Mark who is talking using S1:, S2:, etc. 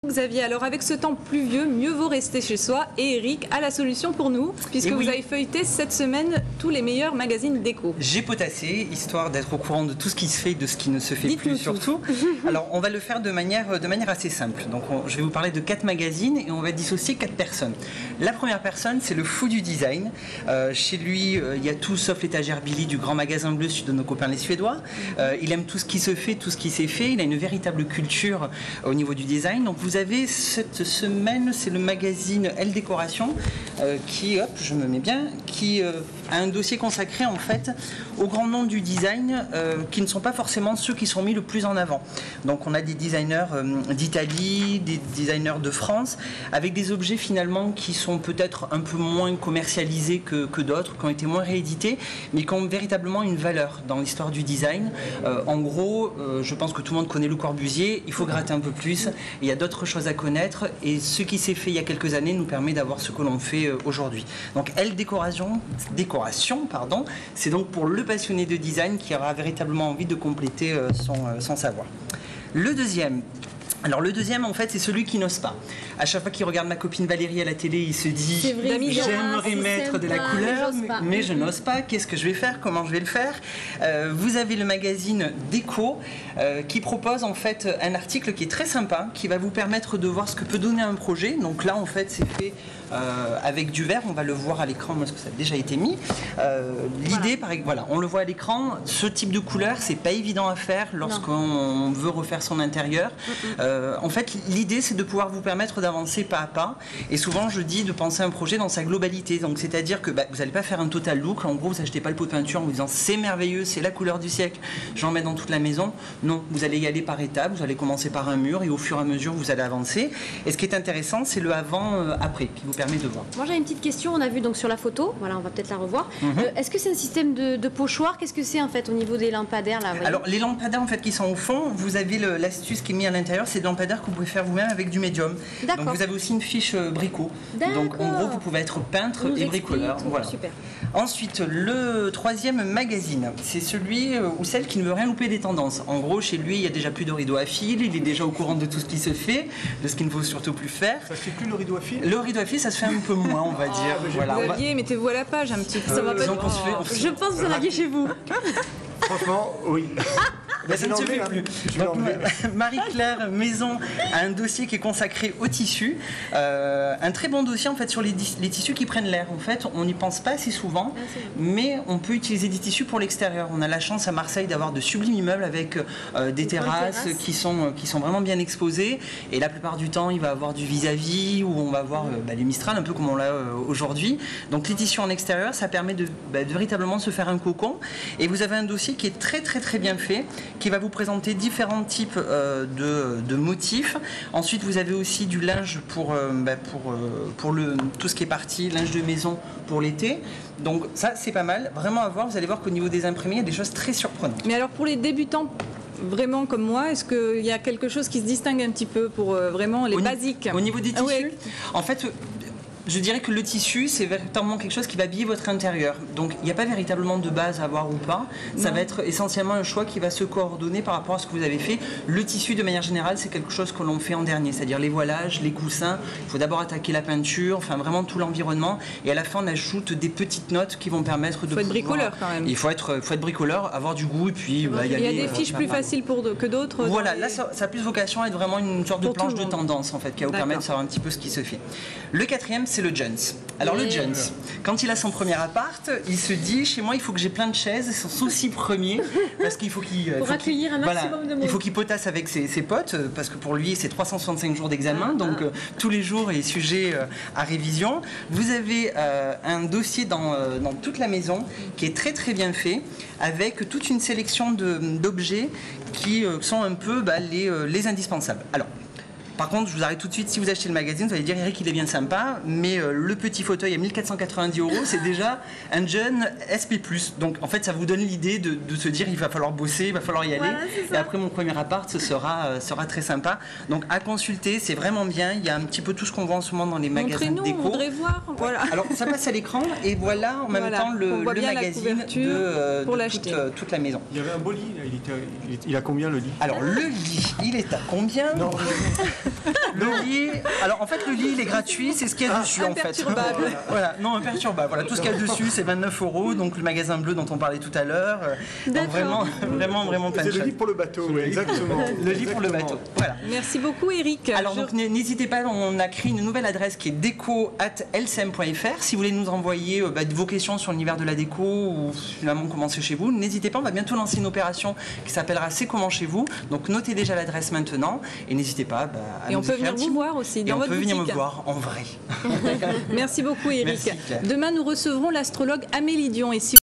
S1: Xavier, alors avec ce temps pluvieux, mieux vaut rester chez soi et Eric a la solution pour nous puisque vous avez feuilleté cette semaine tous les meilleurs magazines déco.
S2: J'ai potassé, histoire d'être au courant de tout ce qui se fait et de ce qui ne se fait plus surtout. Alors on va le faire de manière assez simple. Donc je vais vous parler de 4 magazines et on va dissocier 4 personnes. La première personne, c'est le fou du design. Chez lui, il y a tout sauf l'étagère Billy du grand magasin bleu de nos copains les Suédois. Il aime tout ce qui se fait, tout ce qui s'est fait. Il a une véritable culture au niveau du design. Donc vous avez cette semaine, c'est le magazine Elle Décoration qui, hop, je me mets bien, qui a un dossier consacré en fait aux grands noms du design qui ne sont pas forcément ceux qui sont mis le plus en avant. Donc on a des designers d'Italie, des designers de France, avec des objets finalement qui sont peut-être un peu moins commercialisés que d'autres, qui ont été moins réédités, mais qui ont véritablement une valeur dans l'histoire du design. En gros, je pense que tout le monde connaît Le Corbusier, il faut gratter un peu plus, il y a d'autres choses à connaître, et ce qui s'est fait il y a quelques années nous permet d'avoir ce que l'on fait aujourd'hui. Donc Elle Décoration, pardon, c'est donc pour le passionné de design qui aura véritablement envie de compléter son savoir. Le deuxième, en fait, c'est celui qui n'ose pas. À chaque fois qu'il regarde ma copine Valérie à la télé, il se dit « J'aimerais mettre de la couleur, mais je n'ose pas. Qu'est-ce que je vais faire? Comment je vais le faire ?» Vous avez le magazine Déco qui propose en fait un article qui est très sympa, qui va vous permettre de voir ce que peut donner un projet. Donc là, en fait, c'est fait avec du verre. On va le voir à l'écran parce que ça a déjà été mis. L'idée, voilà, on le voit à l'écran. Ce type de couleur, c'est pas évident à faire lorsqu'on veut refaire son intérieur. En fait, l'idée, c'est de pouvoir vous permettre d'avancer pas à pas. Et souvent, je dis de penser à un projet dans sa globalité. Donc, c'est-à-dire que vous n'allez pas faire un total look. En gros, vous n'achetez pas le pot de peinture en vous disant c'est merveilleux, c'est la couleur du siècle, j'en mets dans toute la maison. Non, vous allez y aller par étapes. Vous allez commencer par un mur et au fur et à mesure, vous allez avancer. Et ce qui est intéressant, c'est le avant-après qui vous permet de voir.
S3: Moi, j'ai une petite question. On a vu donc sur la photo. Voilà, on va peut-être la revoir. Est-ce que c'est un système de pochoir? Qu'est-ce que c'est en fait au niveau des lampadaires là?
S2: Alors, les lampadaires en fait qui sont au fond, vous avez l'astuce qui est mise à l'intérieur. C'est des lampadaires que vous pouvez faire vous-même avec du médium. Donc vous avez aussi une fiche bricot. Donc en gros vous pouvez être peintre et bricoleur. Voilà.
S3: Super.
S2: Ensuite le troisième magazine, c'est celui ou celle qui ne veut rien louper des tendances. En gros chez lui il y a déjà plus de rideau à fil, il est déjà au courant de tout ce qui se fait, de ce qu'il ne faut surtout plus faire.
S4: Ça se fait plus le rideau à fil?
S2: Le rideau à fil ça se fait un peu moins on va dire.
S1: Voilà, Xavier, mettez-vous à la page un petit peu.
S3: Ça va pas Je pense que vous en aviez chez vous.
S4: Franchement, oui.
S2: Ça ne se fait plus. Marie-Claire Maison a un dossier qui est consacré au tissu. Un très bon dossier en fait sur les tissus qui prennent l'air. En fait, on n'y pense pas assez souvent, mais on peut utiliser des tissus pour l'extérieur. On a la chance à Marseille d'avoir de sublimes immeubles avec des terrasses qui sont vraiment bien exposées. Et la plupart du temps, il va y avoir du vis-à-vis où on va avoir les Mistral, un peu comme on l'a aujourd'hui. Donc les tissus en extérieur, ça permet de véritablement se faire un cocon. Et vous avez un dossier qui est très très très bien fait, qui va vous présenter différents types de motifs. Ensuite, vous avez aussi du linge pour tout ce qui est parti, linge de maison pour l'été. Donc ça, c'est pas mal. Vraiment à voir. Vous allez voir qu'au niveau des imprimés, il y a des choses très surprenantes.
S1: Mais alors pour les débutants vraiment comme moi, est-ce qu'il y a quelque chose qui se distingue un petit peu pour vraiment les basiques?
S2: Au niveau des tissus, en fait... Je dirais que le tissu, c'est véritablement quelque chose qui va habiller votre intérieur. Donc, il n'y a pas véritablement de base à avoir ou pas. Ça va être essentiellement un choix qui va se coordonner par rapport à ce que vous avez fait. Le tissu, de manière générale, c'est quelque chose que l'on fait en dernier, c'est-à-dire les voilages, les coussins. Il faut d'abord attaquer la peinture, enfin vraiment tout l'environnement. Et à la fin, on ajoute des petites notes qui vont permettre de...
S1: Il faut être bricoleur quand même.
S2: Il faut être bricoleur, avoir du goût et puis...
S1: il y a des fiches plus faciles que d'autres.
S2: Voilà, là, ça a plus vocation à être vraiment une sorte de planche de tendance, en fait, qui va vous permettre de savoir un petit peu ce qui se fait. Le quatrième, c'est le Jones. Alors le Jones, quand il a son premier appart, il se dit chez moi il faut que j'ai plein de chaises, c'est son souci premier parce qu'il faut qu'il
S3: accueillir un maximum de monde.
S2: Il faut qu'il potasse avec ses potes parce que pour lui c'est 365 jours d'examen donc tous les jours est sujet à révision. Vous avez un dossier dans toute la maison qui est très très bien fait avec toute une sélection d'objets qui sont un peu les indispensables. Alors par contre, je vous arrête tout de suite, si vous achetez le magazine, vous allez dire Eric, il est bien sympa, mais le petit fauteuil à 1490 €, c'est déjà un jeune SP+. Donc en fait, ça vous donne l'idée de se dire il va falloir bosser, il va falloir y aller. Voilà, et après mon premier appart, ce sera très sympa. Donc à consulter, c'est vraiment bien. Il y a un petit peu tout ce qu'on voit en ce moment dans les magasins de déco.
S1: On voudrait voir. Voilà.
S2: Alors ça passe à l'écran et voilà en même temps le magazine de toute la maison.
S4: Il y avait un beau lit, il a combien le lit?
S2: Alors le lit, il est à combien?
S4: Non.
S2: Le lit, alors en fait le lit il est gratuit, c'est ce qu'il y a dessus en fait.
S1: Imperturbable.
S2: Voilà, non imperturbable. Voilà, tout ce qu'il y a dessus c'est 29 €, donc le magasin bleu dont on parlait tout à l'heure. Donc vraiment plein de
S4: C'est le
S2: choses.
S4: lit pour le bateau, oui, exactement.
S2: Le lit pour le bateau. Voilà.
S1: Merci beaucoup, Eric.
S2: Alors donc n'hésitez pas, on a créé une nouvelle adresse qui est deco@lcm.fr. Si vous voulez nous envoyer vos questions sur l'univers de la déco ou finalement comment c'est chez vous, n'hésitez pas, on va bientôt lancer une opération qui s'appellera C'est comment chez vous. Donc notez déjà l'adresse maintenant et n'hésitez pas à
S1: Et
S2: nous
S1: on peut
S2: écrire
S1: venir
S2: un petit
S1: vous
S2: mot.
S1: voir aussi
S2: Et
S1: dans
S2: on
S1: votre
S2: peut venir me
S1: boutique.
S2: voir en vrai.
S1: Merci beaucoup, Eric.
S2: Merci, Claire.
S1: Demain, nous recevrons l'astrologue Amélie Dion. Et si